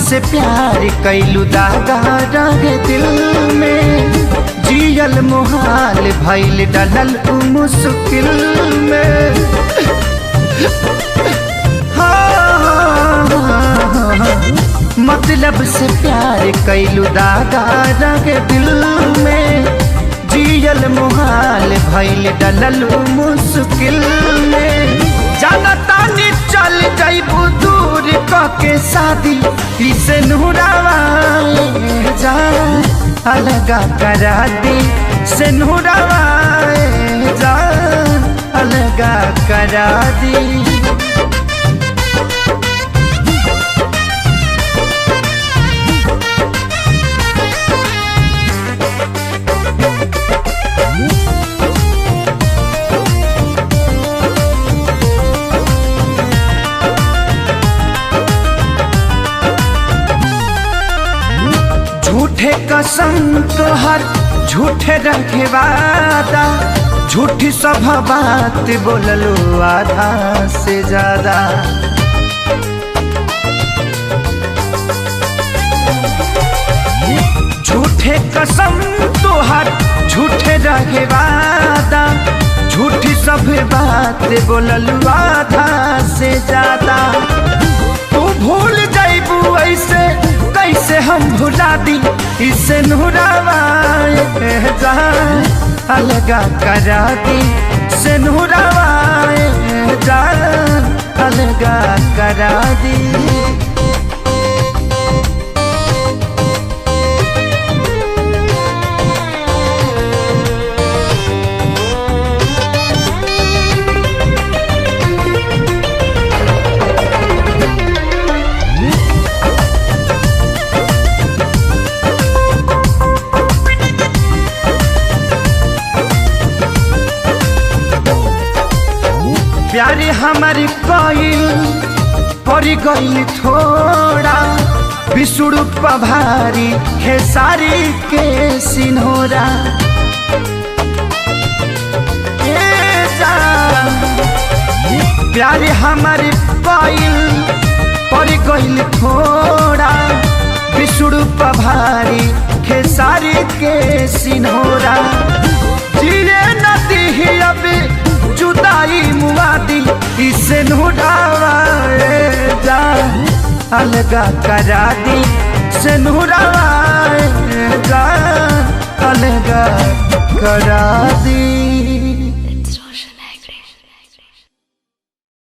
से प्यार कैलू दागा रग दिल में, जियल मुहाल भइल डलल मुश्किल में। मतलब से प्यार कैलू दागा रग दिल में, जियल मुहाल भइल डलल मुश्किल में। जाना तानी चल जाइबू दूर के शादी इसे नूरावा जा अलगा करा दी से नूरावा जा अलगा करा दी। झूठे कसम तोहर झूठे रखे वादा, झूठी सब बात बोललो आधा से ज्यादा। झूठे कसम तोहर झूठे रखे वादा, झूठी सब बात बोललो आधा से ज्यादा। तू भूल जाइबू ऐसे कैसे हम भुला दी इसे नूरावा जा अलगा करा दी से नूरावा जा अलगा करा दी। प्यारे हमारी कोइल परी गइल थोड़ा, बिसुड़ू पभारी खेसारी के सिन्होरा। प्यारे हमारी कोइल परी गइल थोड़ा, बिसुड़ू पभारी खेसारी के सिन्होरा। जिए नदी ही अभी जुदाई मुआदी इसे नूरावा जा अलगा करा दी से नूरावा जा अलगा करा